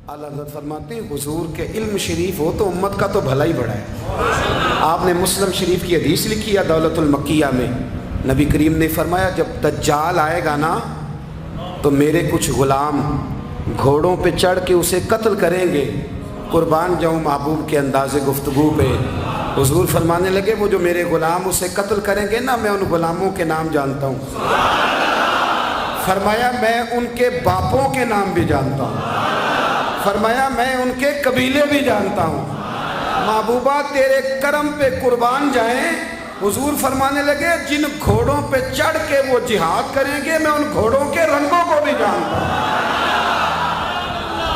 اعلیٰ حضرت فرماتے ہیں حضور کے علم شریف ہو تو امت کا تو بھلا ہی بڑا ہے۔ آپ نے مسلم شریف کی حدیث لکھی ہے دولت المکیہ میں، نبی کریم نے فرمایا جب دجال آئے گا نا تو میرے کچھ غلام گھوڑوں پہ چڑھ کے اسے قتل کریں گے، قربان جاؤں محبوب کے انداز گفتگو پہ۔ حضور فرمانے لگے وہ جو میرے غلام اسے قتل کریں گے نا، میں ان غلاموں کے نام جانتا ہوں۔ فرمایا میں ان کے باپوں کے نام بھی جانتا ہوں، فرمایا میں ان کے قبیلے بھی جانتا ہوں۔ محبوبہ تیرے کرم پہ قربان جائیں۔ حضور فرمانے لگے جن گھوڑوں پہ چڑھ کے وہ جہاد کریں گے میں ان گھوڑوں کے رنگوں کو بھی جانتا ہوں۔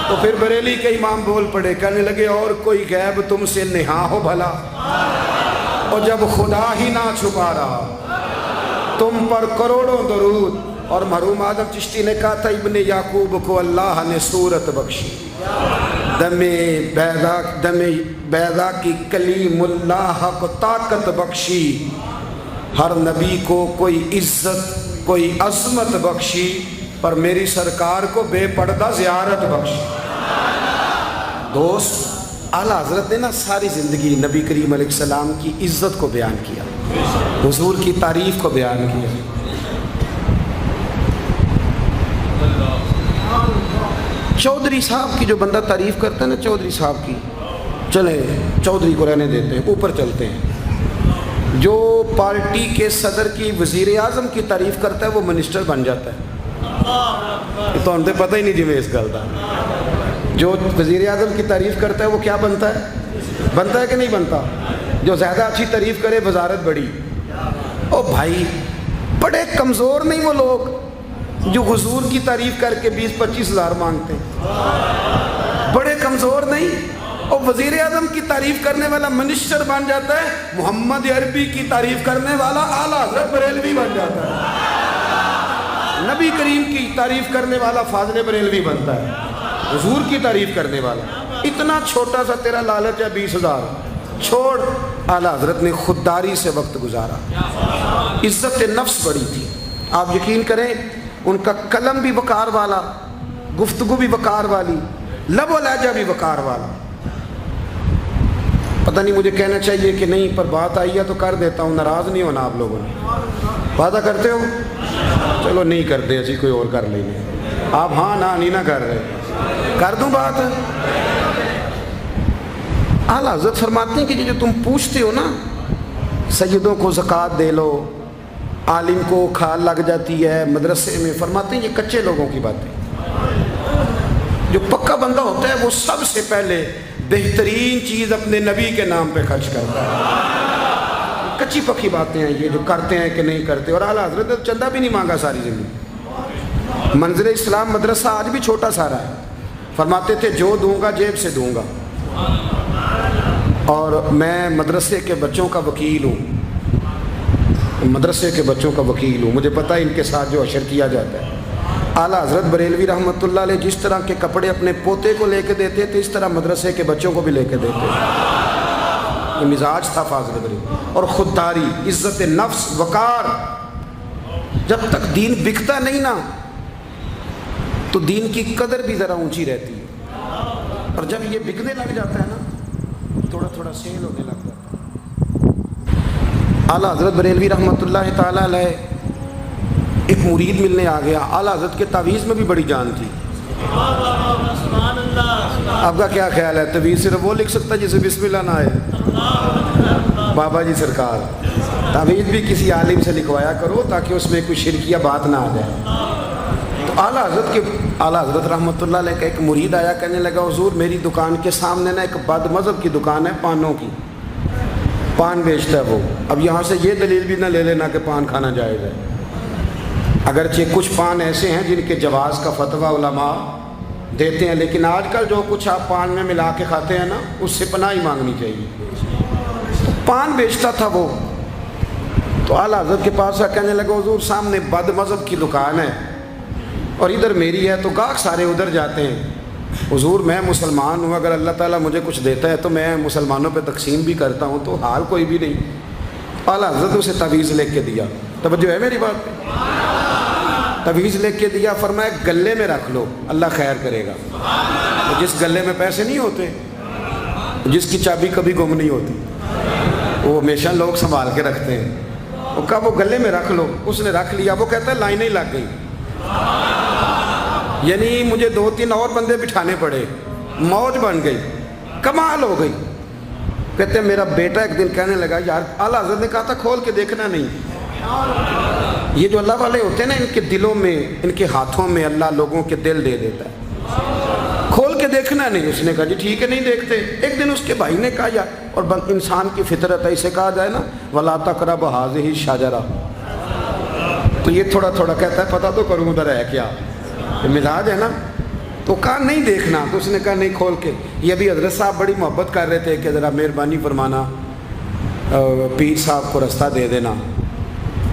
تو پھر بریلی کے امام بول پڑے، کہنے لگے اور کوئی غیب تم سے نہا ہو بھلا، اور جب خدا ہی نہ چھپا رہا تم پر کروڑوں درود۔ اور مرحوم آدم چشتی نے کہا تھا ابن یعقوب کو اللہ نے صورت بخشی، دم بیضا کی کلیم اللہ کو طاقت بخشی، ہر نبی کو کوئی عزت کوئی عظمت بخشی، پر میری سرکار کو بے پردہ زیارت بخشی۔ دوست اعلیٰ حضرت نے نا ساری زندگی نبی کریم علیہ السلام کی عزت کو بیان کیا، حضور کی تعریف کو بیان کیا۔ چودھری صاحب کی جو بندہ تعریف کرتا ہے نا، چودھری صاحب کی، چلیں چودھری کو رہنے دیتے ہیں، اوپر چلتے ہیں۔ جو پارٹی کے صدر کی وزیر اعظم کی تعریف کرتا ہے وہ منسٹر بن جاتا ہے۔ تو ہم تو پتہ ہی نہیں جی میں اس گل کا۔ جو وزیر اعظم کی تعریف کرتا ہے وہ کیا بنتا ہے کہ نہیں بنتا؟ جو زیادہ اچھی تعریف کرے وزارت بڑی۔ او بھائی بڑے کمزور نہیں وہ لوگ جو حضور کی تعریف کر کے 20-25 ہزار مانگتے ہیں، بڑے کمزور نہیں۔ اور وزیر اعظم کی تعریف کرنے والا منسٹر بن جاتا ہے، محمد عربی کی تعریف کرنے والا اعلیٰ حضرت بریلوی بن جاتا ہے، نبی کریم کی تعریف کرنے والا فاضل بریلوی بنتا ہے، حضور کی تعریف کرنے والا۔ اتنا چھوٹا سا تیرا لالچ ہے 20,000 چھوڑ۔ اعلیٰ حضرت نے خودداری سے وقت گزارا، عزت نفس بڑی تھی۔ آپ یقین کریں ان کا قلم بھی وقار والا، گفتگو بھی وقار والی، لب و لہجہ بھی وقار والا۔ پتہ نہیں مجھے کہنا چاہیے کہ نہیں، پر بات آئی ہے تو کر دیتا ہوں، ناراض نہیں ہونا آپ لوگوں نے۔ وعدہ کرتے ہو؟ چلو نہیں کرتے، اسی کوئی اور کر لیں گے۔ آپ ہاں نہ نہیں نہ کر رہے، کر دوں بات۔ اعلیٰ حضرت فرماتے ہیں کہ جو تم پوچھتے ہو نا، سیدوں کو زکوٰۃ دے لو، عالم کو کھال لگ جاتی ہے مدرسے میں، فرماتے ہیں یہ کچے لوگوں کی باتیں۔ جو پکا بندہ ہوتا ہے وہ سب سے پہلے بہترین چیز اپنے نبی کے نام پہ خرچ کرتا ہے۔ کچی پکی باتیں ہیں یہ جو کرتے ہیں کہ نہیں کرتے۔ اور اعلیٰ حضرت نے چندہ بھی نہیں مانگا ساری زندگی۔ منظر اسلام مدرسہ آج بھی چھوٹا سارا ہے، فرماتے تھے جو دوں گا جیب سے دوں گا، اور میں مدرسے کے بچوں کا وکیل ہوں، مدرسے کے بچوں کا وکیل ہوں، مجھے پتہ ہے ان کے ساتھ جو اشر کیا جاتا ہے۔ اعلیٰ حضرت بریلوی رحمۃ اللہ علیہ جس طرح کے کپڑے اپنے پوتے کو لے کے دیتے تھے، اس طرح مدرسے کے بچوں کو بھی لے کے دیتے تھے۔ یہ مزاج تھا فاضل بریلوی۔ اور خودداری، عزت نفس، وقار۔ جب تک دین بکتا نہیں نا تو دین کی قدر بھی ذرا اونچی رہتی ہے، اور جب یہ بکنے لگ جاتا ہے نا تھوڑا تھوڑا سیل ہونے لگ جاتا ہے۔ اعلیٰ حضرت بریلوی رحمۃ اللہ تعالیٰ علیہ ایک مرید ملنے آ گیا۔ اعلیٰ حضرت کے تعویذ میں بھی بڑی جان تھی۔ آپ کا کیا خیال ہے، تعویذ صرف وہ لکھ سکتا ہے جسے بسم اللہ نہ آئے؟ بابا جی سرکار، تعویذ بھی کسی عالم سے لکھوایا کرو تاکہ اس میں کوئی شرکیہ بات نہ آ جائے۔ تو اعلیٰ حضرت رحمۃ اللہ علیہ کا ایک مرید آیا، کہنے لگا حضور میری دکان کے سامنے نا ایک بد مذہب کی دکان ہے، پانوں کی، پان بیچتا ہے وہ۔ اب یہاں سے یہ دلیل بھی نہ لے لینا کہ پان کھانا جائز ہے، اگرچہ کچھ پان ایسے ہیں جن کے جواز کا فتویٰ علماء دیتے ہیں، لیکن آج کل جو کچھ آپ پان میں ملا کے کھاتے ہیں نا اس سے پناہ ہی مانگنی چاہیے۔ پان بیچتا تھا وہ۔ تو اعلیٰ حضرت کے پاس آ کہنے لگا حضور سامنے بد مذہب کی دکان ہے اور ادھر میری ہے، تو گاہک سارے ادھر جاتے ہیں، حضور میں مسلمان ہوں، اگر اللہ تعالیٰ مجھے کچھ دیتا ہے تو میں مسلمانوں پہ تقسیم بھی کرتا ہوں، تو حال کوئی بھی نہیں۔ اعلیٰ حضرت اسے تعویذ لکھ کے دیا، توجہ ہے میری بات پہ؟ تعویذ لکھ کے دیا، فرمایا گلے میں رکھ لو اللہ خیر کرے گا۔ جس گلے میں پیسے نہیں ہوتے، جس کی چابی کبھی گم نہیں ہوتی، وہ ہمیشہ لوگ سنبھال کے رکھتے ہیں، وہ کہا وہ گلے میں رکھ لو، اس نے رکھ لیا، وہ کہتا ہے لائنیں لگ گئی، یعنی مجھے 2-3 اور بندے بٹھانے پڑے، موج بن گئی، کمال ہو گئی۔ کہتے ہیں میرا بیٹا ایک دن کہنے لگا یار اعلیٰ حضرت نے کہا تھا کھول کے دیکھنا نہیں۔ یہ جو اللہ والے ہوتے ہیں نا، ان کے دلوں میں، ان کے ہاتھوں میں اللہ لوگوں کے دل دے دیتا ہے، کھول کے دیکھنا نہیں۔ اس نے کہا جی ٹھیک ہے نہیں دیکھتے۔ ایک دن اس کے بھائی نے کہا یار، اور انسان کی فطرت ہے، اسے کہا جائے نا وَلَا تَقْرَبُوا هَٰذِهِ الشَّجَرَةَ، تو یہ تھوڑا تھوڑا کہتا ہے پتہ تو کروں ادھر ہے کیا، یہ مزاج ہے نا۔ تو کہا نہیں دیکھنا، تو اس نے کہا نہیں کھول کے۔ یہ ابھی حضرت صاحب بڑی محبت کر رہے تھے کہ ذرا مہربانی فرمانا پیر صاحب کو رستہ دے دینا،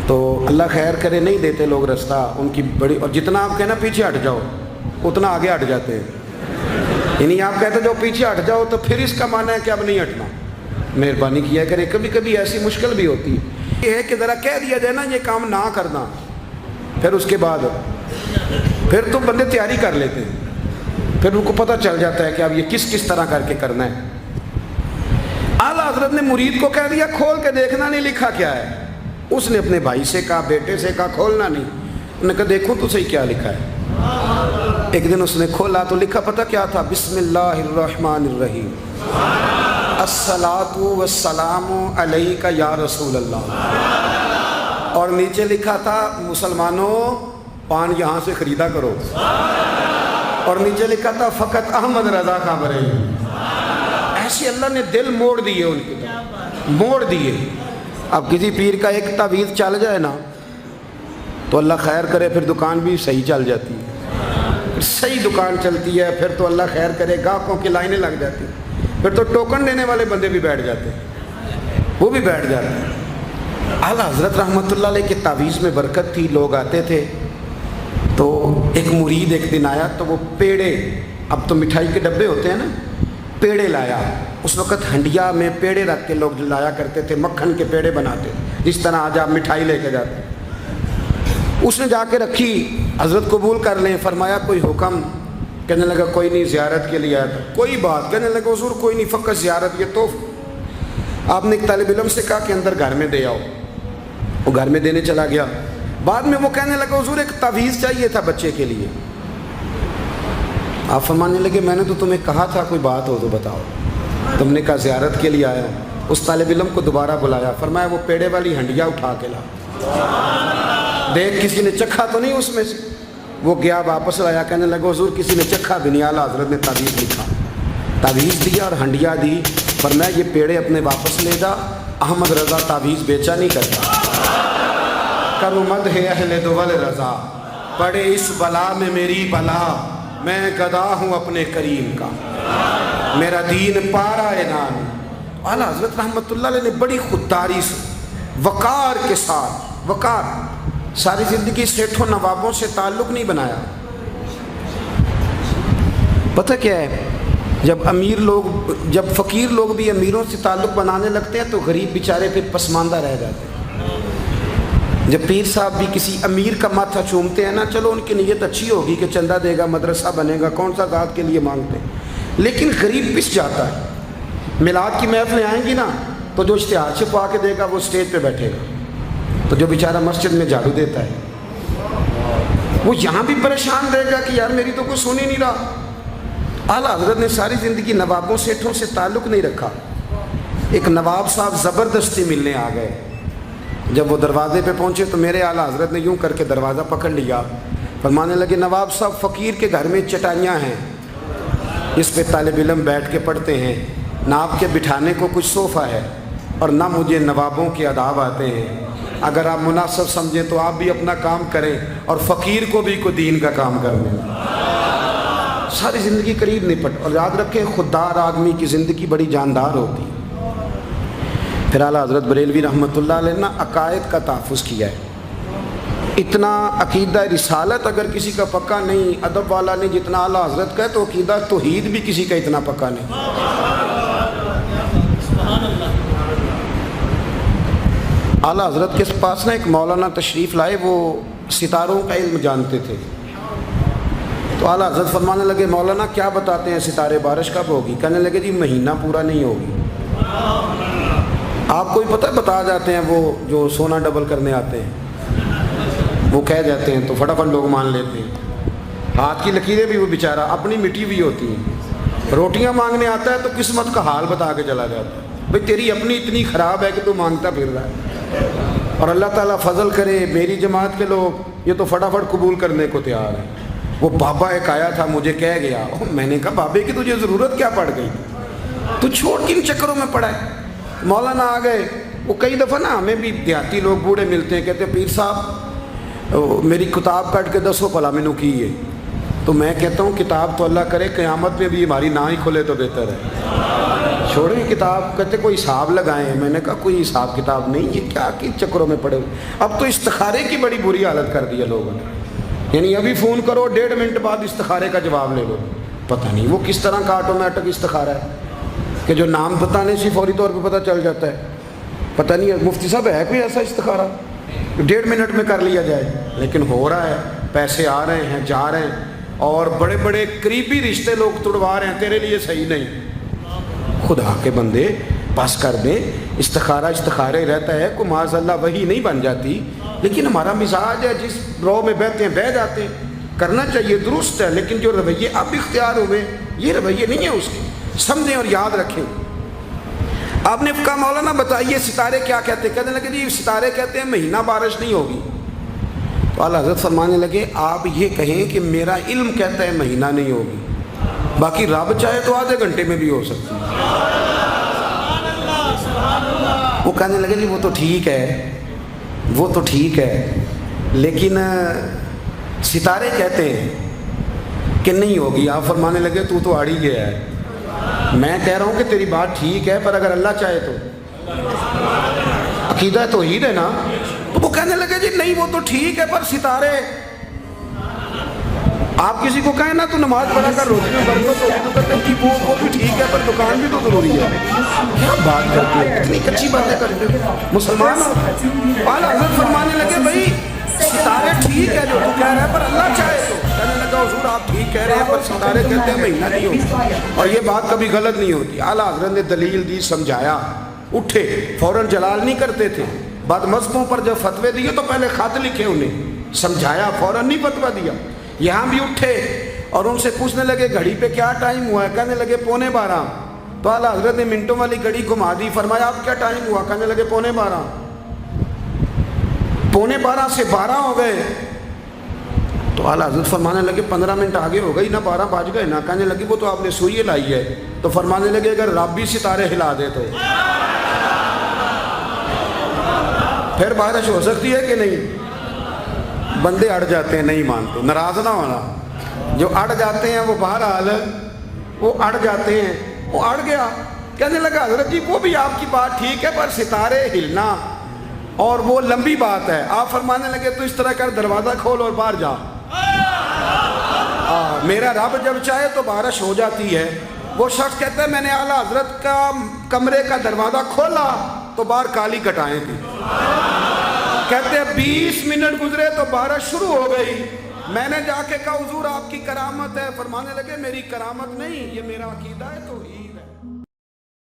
تو اللہ خیر کرے نہیں دیتے لوگ رستہ، ان کی بڑی، اور جتنا آپ کہنا پیچھے ہٹ جاؤ اتنا آگے ہٹ جاتے ہیں، یعنی آپ کہتے جو پیچھے ہٹ جاؤ تو پھر اس کا معنی ہے کہ اب نہیں ہٹنا۔ مہربانی کیا کرے، کبھی کبھی ایسی مشکل بھی ہوتی ہے، یہ ہے کہ ذرا کہہ دیا جائے نا یہ کام نہ کرنا، پھر اس کے بعد پھر تو بندے تیاری کر لیتے ہیں، پھر ان کو پتہ چل جاتا ہے کہ اب یہ کس طرح کر کے کرنا ہے۔ اعلیٰ حضرت نے مرید کو کہہ دیا کھول کے دیکھنا نہیں، لکھا کیا ہے؟ اس نے اپنے بھائی سے کہا، بیٹے سے کہا کھولنا نہیں۔ انہوں نے کہا دیکھو تو صحیح کیا لکھا ہے۔ ایک دن اس نے کھولا تو لکھا پتہ کیا تھا؟ بسم اللہ الرحمن الرحیم، الصلاۃ والسلام علیک یا رسول اللہ، اور نیچے لکھا تھا مسلمانوں پان یہاں سے خریدا کرو، اور نیچے لکھا تھا فقط احمد رضا کا بریلوی۔ ایسے اللہ نے دل موڑ دیے، ان کے موڑ دیے۔ اب کسی پیر کا ایک تعویذ چل جائے نا تو اللہ خیر کرے پھر دکان بھی صحیح چل جاتی ہے، پھر صحیح دکان چلتی ہے، پھر تو اللہ خیر کرے گاہکوں کی لائنیں لگ جاتی ہیں، پھر تو ٹوکن دینے والے بندے بھی بیٹھ جاتے ہیں، وہ بھی بیٹھ جاتے ہیں۔ اعلیٰ حضرت رحمۃ اللہ علیہ کے تعویذ میں برکت تھی، لوگ آتے تھے تو ایک مرید ایک دن آیا تو وہ پیڑے، اب تو مٹھائی کے ڈبے ہوتے ہیں نا، پیڑے لایا۔ اس وقت ہنڈیا میں پیڑے رکھ کے لوگ لایا کرتے تھے، مکھن کے پیڑے بناتے، جس طرح آج آپ مٹھائی لے کے جاتے۔ اس نے جا کے رکھی، حضرت قبول کر لیں، فرمایا کوئی حکم؟ کہنے لگا کوئی نہیں، زیارت کے لیے آیا تھا۔ کوئی بات؟ کہنے لگا حضور کوئی نہیں، فقط زیارت، یہ تو آپ نے ایک طالب علم سے کہا کہ اندر گھر میں دے آؤ، وہ گھر میں دینے چلا گیا۔ بعد میں وہ کہنے لگا حضور ایک تعویذ چاہیے تھا بچے کے لیے۔ آپ فرمانے لگے میں نے تو تمہیں کہا تھا کوئی بات ہو تو بتاؤ، تم نے کہا زیارت کے لیے آیا ہوں۔ اس طالب علم کو دوبارہ بلایا، فرمایا وہ پیڑے والی ہنڈیا اٹھا کے لا، دیکھ کسی نے چکھا تو نہیں اس میں سے۔ وہ گیا واپس لایا، کہنے لگا حضور کسی نے چکھا بھی نہیں، اعلیٰ حضرت نے تعویذ لکھا، تعویذ دیا اور ہنڈیا دی، فرمایا یہ پیڑے اپنے واپس لے جا، احمد رضا تعویذ بیچا نہیں کرتا۔ کرو مدح اہل دول رضا، پڑے اس بلا میں میری بلا، میں گدا ہوں اپنے کریم کا، میرا دین پارا نام۔ اعلیٰ حضرت رحمۃ اللہ علیہ نے بڑی خودداری سے، وقار کے ساتھ، وقار، ساری زندگی سیٹھوں نوابوں سے تعلق نہیں بنایا۔ پتہ کیا ہے، جب امیر لوگ، جب فقیر لوگ بھی امیروں سے تعلق بنانے لگتے ہیں تو غریب بیچارے پھر پسماندہ رہ جاتے ہیں۔ جب پیر صاحب بھی کسی امیر کا ماتھا چومتے ہیں نا، چلو ان کی نیت اچھی ہوگی کہ چندہ دے گا، مدرسہ بنے گا، کون سا ذات کے لیے مانگتے ہیں، لیکن غریب پس جاتا ہے۔ میلاد کی محفلیں آئیں گی نا تو جو اشتہار چھپوا کے دے گا وہ اسٹیج پہ بیٹھے گا، تو جو بیچارہ مسجد میں جھاڑو دیتا ہے وہ یہاں بھی پریشان رہے گا کہ یار میری تو کوئی سن ہی نہیں رہا۔ اعلیٰ حضرت نے ساری زندگی نوابوں سیٹھوں سے تعلق نہیں رکھا۔ ایک نواب صاحب زبردستی ملنے آ گئے، جب وہ دروازے پہ پہنچے تو میرے اعلیٰ حضرت نے یوں کر کے دروازہ پکڑ لیا، فرمانے لگے نواب صاحب فقیر کے گھر میں چٹائیاں ہیں، اس پہ طالب علم بیٹھ کے پڑھتے ہیں، نہ آپ کے بٹھانے کو کچھ صوفہ ہے اور نہ مجھے نوابوں کے آداب آتے ہیں، اگر آپ مناسب سمجھیں تو آپ بھی اپنا کام کریں اور فقیر کو بھی کوئی دین کا کام کرنے۔ ساری زندگی قریب نہیں پٹ، اور یاد رکھیں خوددار آدمی کی زندگی بڑی جاندار ہوتی۔ پھر اعلیٰ حضرت بریلوی رحمۃ اللہ علیہ نے عقائد کا تحفظ کیا ہے۔ اتنا عقیدہ رسالت اگر کسی کا پکا نہیں، ادب والا نہیں جتنا اعلیٰ حضرت کا ہے، تو عقیدہ توحید بھی کسی کا اتنا پکا نہیں۔ اعلیٰ حضرت کے پاس نا ایک مولانا تشریف لائے، وہ ستاروں کا علم جانتے تھے، تو اعلیٰ حضرت فرمانے لگے مولانا کیا بتاتے ہیں ستارے بارش کب ہوگی؟ کہنے لگے جی مہینہ پورا نہیں ہوگی۔ آپ کو بھی پتہ ہے بتا جاتے ہیں وہ جو سونا ڈبل کرنے آتے ہیں وہ کہہ جاتے ہیں تو فٹافٹ لوگ مان لیتے ہیں۔ ہاتھ کی لکیریں بھی وہ بیچارہ اپنی مٹی ہوئی ہوتی ہیں، روٹیاں مانگنے آتا ہے تو قسمت کا حال بتا کے چلا جاتا ہے، بھئی تیری اپنی اتنی خراب ہے کہ تو مانگتا پھر رہا ہے، اور اللہ تعالیٰ فضل کرے میری جماعت کے لوگ یہ تو فٹافٹ قبول کرنے کو تیار ہیں۔ وہ بابا ایک آیا تھا مجھے کہہ گیا، میں نے کہا بابے کی تجھے ضرورت کیا پڑ گئی، تو چھوڑ کن چکروں میں پڑا ہے؟ مولانا آ گئے۔ وہ کئی دفعہ نا ہمیں بھی دیہاتی لوگ بوڑھے ملتے ہیں، کہتے ہیں پیر صاحب میری کتاب کٹ کے دسو پلا مینو کی ہے، تو میں کہتا ہوں کتاب تو اللہ کرے قیامت میں بھی ہماری نہ ہی کھلے تو بہتر ہے، چھوڑیں کتاب۔ کہتے کوئی حساب لگائیں، میں نے کہا کوئی حساب کتاب نہیں، یہ کیا کن چکروں میں پڑے ہوئے۔ اب تو استخارے کی بڑی بری حالت کر دی ہے لوگوں نے، یعنی ابھی فون کرو 1.5 منٹ بعد استخارے کا جواب لے لو۔ پتہ نہیں وہ کس طرح کا آٹومیٹک استخارہ ہے کہ جو نام بتانے سے فوری طور پہ پتہ چل جاتا ہے۔ پتہ نہیں مفتی صاحب ہے کوئی ایسا استخارہ 1.5 منٹ میں کر لیا جائے؟ لیکن ہو رہا ہے، پیسے آ رہے ہیں جا رہے ہیں، اور بڑے بڑے قریبی رشتے لوگ توڑوا رہے ہیں، تیرے لیے صحیح نہیں۔ خدا کے بندے پاس کر دیں، استخارے رہتا ہے، کوئی معاذ اللہ وہی نہیں بن جاتی، لیکن ہمارا مزاج ہے جس رو میں بیٹھتے ہیں بہ جاتے ہیں، کرنا چاہیے درست ہے، لیکن جو رویے اب اختیار ہوئے یہ رویے نہیں ہیں، اس کے سمجھیں اور یاد رکھیں۔ آپ نے کہا مولانا بتائیے ستارے کیا کہتے ہیں؟ کہنے لگے جی ستارے کہتے ہیں مہینہ بارش نہیں ہوگی۔ تو اعلیٰ حضرت فرمانے لگے آپ یہ کہیں کہ میرا علم کہتا ہے مہینہ نہیں ہوگی، باقی رب چاہے تو آدھے گھنٹے میں بھی ہو سکتی ہے۔ وہ کہنے لگے جی وہ تو ٹھیک ہے، وہ تو ٹھیک ہے، لیکن ستارے کہتے ہیں کہ نہیں ہوگی۔ آپ فرمانے لگے تو اڑ ہی گیا ہے، میں کہہ رہا ہوں کہ تیری بات ٹھیک ہے، پر اگر اللہ چاہے تو عقیدہ توحید ہے نا۔ تو وہ کہنے لگے جی نہیں وہ تو ٹھیک ہے پر ستارے، آپ کسی کو کہیں نا تو نماز پڑھا کر روزی میں برکت ہوگی تو کہتے ہیں کہ وہ بھی ٹھیک ہے پر دکان بھی تو ضروری ہے۔ کیا بات کرتے ہیں، اتنی کچی باتیں کرتے ہیں مسلمان۔ اعلیٰ حضرت فرمانے لگے بھائی ستارے ٹھیک ہے جو تو کہہ رہا ہے پر اللہ چاہے تو۔ کہنے لگا حضور آپ ٹھیک کہہ رہے ہیں پر ستارے کہتے ہیں مہینہ نہیں ہوگا، اور یہ بات کبھی غلط نہیں ہوتی۔ اعلیٰ حضرت نے دلیل دی، سمجھایا، اٹھے، فوراً جلال نہیں کرتے تھے۔ بعد مذہبوں پر جب فتوے دیے تو پہلے خط لکھے، انہیں سمجھایا، فوراً نہیں فتویٰ دیا۔ یہاں بھی اٹھے اور ان سے پوچھنے لگے گھڑی پہ کیا ٹائم ہوا ہے؟ کہنے لگے 11:15۔ تو اعلیٰ حضرت نے منٹوں والی گھڑی گھما دی، فرمایا اب کیا ٹائم ہوا؟ کہنے لگے 11:15۔ 11:15 سے 12 ہو گئے تو اعلیٰ حضرت فرمانے لگے 15 منٹ آگے ہو گئی نا، 12 بج گئے نا۔ کہنے لگے وہ تو آپ نے سوئی لائی ہے۔ تو فرمانے لگے اگر رب بھی ستارے ہلا دے تو پھر بارش ہو سکتی ہے کہ نہیں؟ بندے اڑ جاتے ہیں، نہیں مانتے، ناراض نہ ہونا، جو اڑ جاتے ہیں وہ بہرحال وہ اڑ جاتے ہیں، وہ اڑ گیا۔ کہنے لگا حضرت جی وہ بھی آپ کی بات ٹھیک ہے پر ستارے ہلنا اور وہ لمبی بات ہے۔ آپ فرمانے لگے تو اس طرح کر دروازہ کھول اور باہر جا، میرا رب جب چاہے تو بارش ہو جاتی ہے۔ وہ شخص کہتا ہے میں نے اعلیٰ حضرت کا کمرے کا دروازہ کھولا تو باہر کالی کٹائیں تھی، کہتے ہیں 20 منٹ گزرے تو بارش شروع ہو گئی۔ میں نے جا کے کہا حضور آپ کی کرامت ہے، فرمانے لگے میری کرامت نہیں، یہ میرا عقیدہ ہے توحید۔